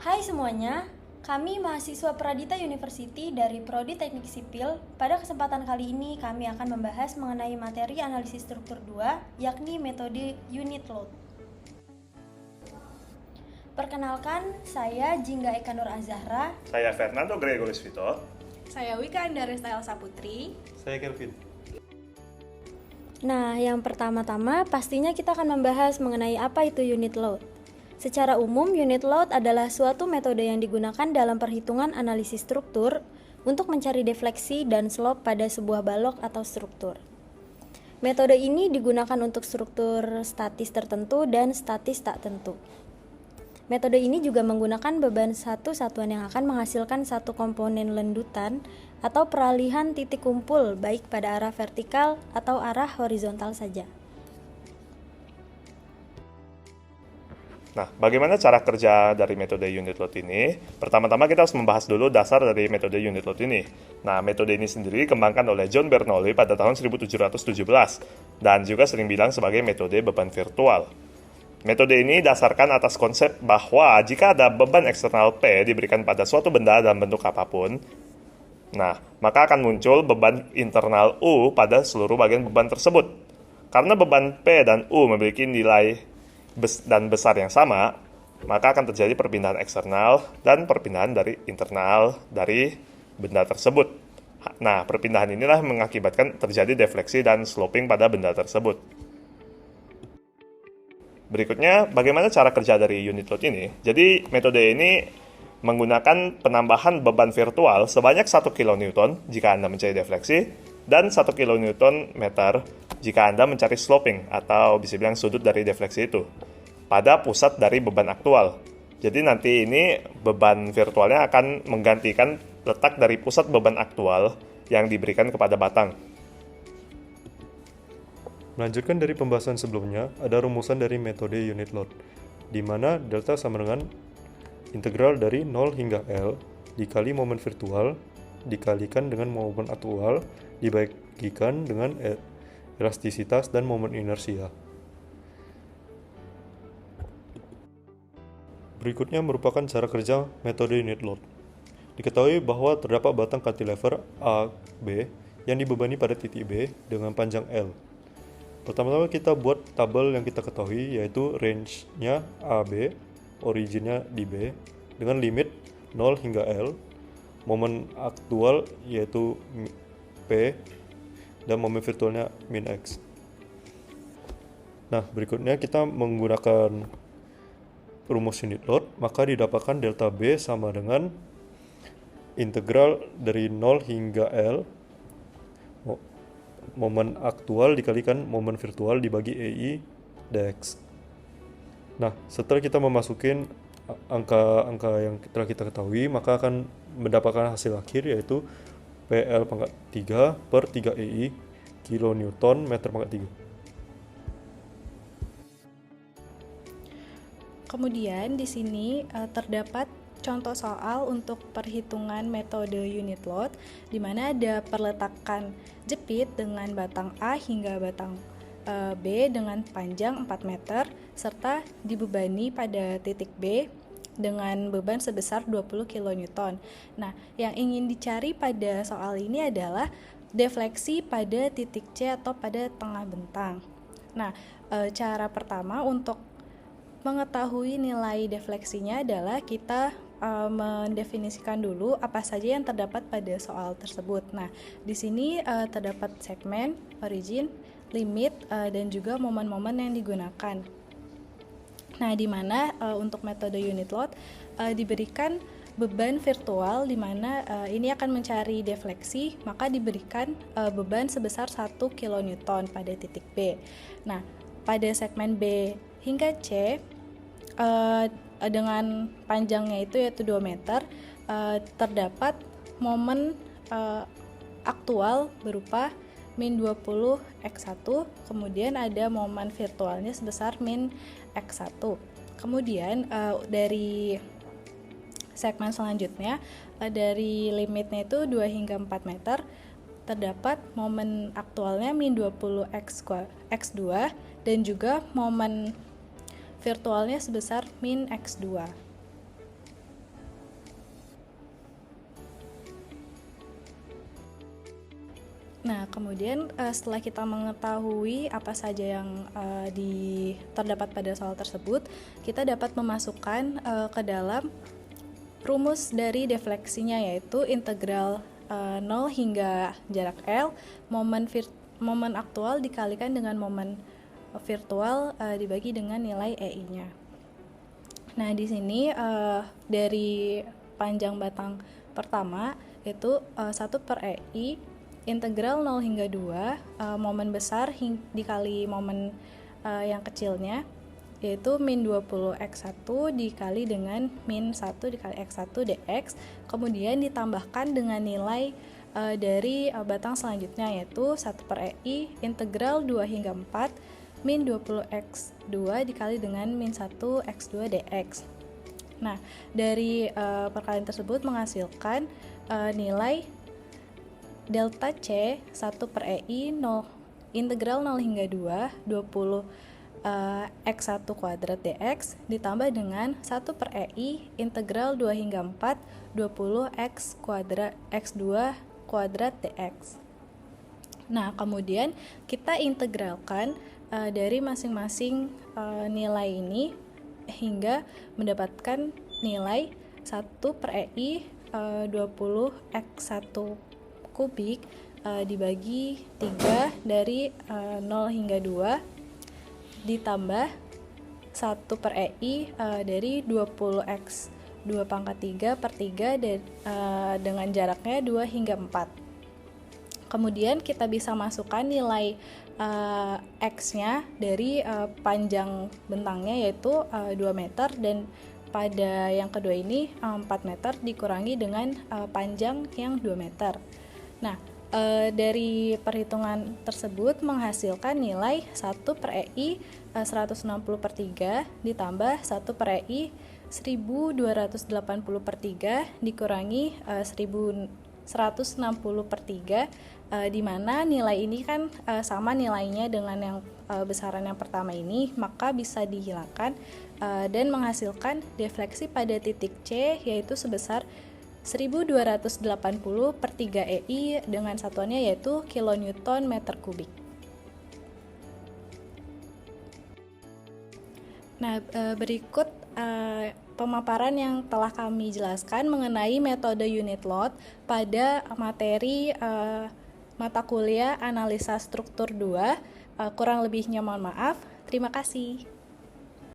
Hai semuanya, kami mahasiswa Pradita University dari Prodi Teknik Sipil. Pada kesempatan kali ini kami akan membahas mengenai materi analisis struktur 2, yakni metode unit load. Perkenalkan, saya Jingga Eka Nur Azahra. Saya Fernando Gregoris Vito. Saya Wika Andaresta Elsa Putri. Saya Kelvin. Nah, yang pertama-tama pastinya kita akan membahas mengenai apa itu unit load. Secara umum, unit load adalah suatu metode yang digunakan dalam perhitungan analisis struktur untuk mencari defleksi dan slope pada sebuah balok atau struktur. Metode ini digunakan untuk struktur statis tertentu dan statis tak tentu. Metode ini juga menggunakan beban satu satuan yang akan menghasilkan satu komponen lendutan atau peralihan titik kumpul baik pada arah vertikal atau arah horizontal saja. Nah, bagaimana cara kerja dari metode unit load ini? Pertama-tama kita harus membahas dulu dasar dari metode unit load ini. Nah, metode ini sendiri dikembangkan oleh John Bernoulli pada tahun 1717 dan juga sering bilang sebagai metode beban virtual. Metode ini dasarkan atas konsep bahwa jika ada beban eksternal P diberikan pada suatu benda dalam bentuk apapun, nah, maka akan muncul beban internal U pada seluruh bagian beban tersebut. Karena beban P dan U memiliki nilai dan besar yang sama, maka akan terjadi perpindahan eksternal dan perpindahan dari internal dari benda tersebut. Nah, perpindahan inilah mengakibatkan terjadi defleksi dan sloping pada benda tersebut. Berikutnya, bagaimana cara kerja dari unit load ini? Jadi, metode ini menggunakan penambahan beban virtual sebanyak 1 kN jika Anda mencari defleksi dan 1 kN meter jika Anda mencari sloping atau bisa bilang sudut dari defleksi itu pada pusat dari beban aktual. Jadi nanti ini beban virtualnya akan menggantikan letak dari pusat beban aktual yang diberikan kepada batang. Melanjutkan dari pembahasan sebelumnya, ada rumusan dari metode unit load, di mana delta sama dengan integral dari 0 hingga L dikali momen virtual dikalikan dengan momen aktual dibagikan dengan elastisitas dan momen inersia. Berikutnya merupakan cara kerja metode unit load. Diketahui bahwa terdapat batang cantilever AB yang dibebani pada titik B dengan panjang L. Pertama-tama kita buat tabel yang kita ketahui, yaitu range-nya AB, origin-nya di B, dengan limit 0 hingga L, momen aktual yaitu P, dan momen virtualnya min X. Nah, berikutnya kita menggunakan rumus unit load, maka didapatkan delta B sama dengan integral dari 0 hingga L, momen aktual dikalikan momen virtual dibagi EI dx. Nah, setelah kita memasukin angka-angka yang telah kita ketahui, maka akan mendapatkan hasil akhir yaitu PL pangkat 3 per 3 EI kilonewton meter pangkat 3. Kemudian di sini terdapat contoh soal untuk perhitungan metode unit load, di mana ada perletakan jepit dengan batang A hingga batang B dengan panjang 4 meter, serta dibebani pada titik B dengan beban sebesar 20 kN. Nah, yang ingin dicari pada soal ini adalah defleksi pada titik C atau pada tengah bentang. Nah, cara pertama untuk mengetahui nilai defleksinya adalah kita mendefinisikan dulu apa saja yang terdapat pada soal tersebut. Nah, di sini terdapat segmen, origin, limit, dan juga momen-momen yang digunakan. Nah, di mana untuk metode unit load diberikan beban virtual, di mana ini akan mencari defleksi, maka diberikan beban sebesar 1 kN pada titik B. Nah, pada segmen B hingga C dengan panjangnya itu yaitu 2 meter, terdapat momen aktual berupa min 20 X1, kemudian ada momen virtualnya sebesar min X1. Kemudian dari segmen selanjutnya, dari limitnya itu 2 hingga 4 meter, terdapat momen aktualnya min 20 X2 dan juga momen virtualnya sebesar min X2. Nah, kemudian setelah kita mengetahui apa saja yang terdapat pada soal tersebut, kita dapat memasukkan ke dalam rumus dari defleksinya, yaitu integral 0 hingga jarak L, momen aktual dikalikan dengan momen virtual dibagi dengan nilai EI-nya. Nah, di sini dari panjang batang pertama yaitu 1 per EI integral 0 hingga 2 momen besar dikali momen yang kecilnya, yaitu min 20x1 dikali dengan min 1 dikali x1 dx, kemudian ditambahkan dengan nilai dari batang selanjutnya, yaitu 1 per EI integral 2 hingga 4 min 20x2 dikali dengan min 1 x2 dx. Nah, dari perkalian tersebut menghasilkan nilai delta C 1 per EI 0 integral 0 hingga 2 20 x1 kuadrat dx ditambah dengan 1 per EI integral 2 hingga 4 20 x kuadrat x2 kuadrat dx. Nah, kemudian kita integralkan dari masing-masing nilai ini hingga mendapatkan nilai 1 per EI 20 x1 kubik dibagi 3 dari 0 hingga 2 ditambah 1 per EI dari 20x 2 pangkat 3 per 3 dengan jaraknya 2 hingga 4. Kemudian kita bisa masukkan nilai x-nya dari panjang bentangnya, yaitu 2 meter, dan pada yang kedua ini 4 meter dikurangi dengan panjang yang 2 meter. Nah, dari perhitungan tersebut menghasilkan nilai 1 per EI 160 per 3 ditambah 1 per EI 1280 per 3 dikurangi 1160 per 3, di mana nilai ini kan sama nilainya dengan yang besaran yang pertama ini, maka bisa dihilangkan dan menghasilkan defleksi pada titik C yaitu sebesar 1280 per 3 EI dengan satuannya yaitu kilonewton meter kubik. Nah, berikut pemaparan yang telah kami jelaskan mengenai metode unit load pada materi mata kuliah analisa struktur 2. Kurang lebihnya mohon maaf. Terima kasih.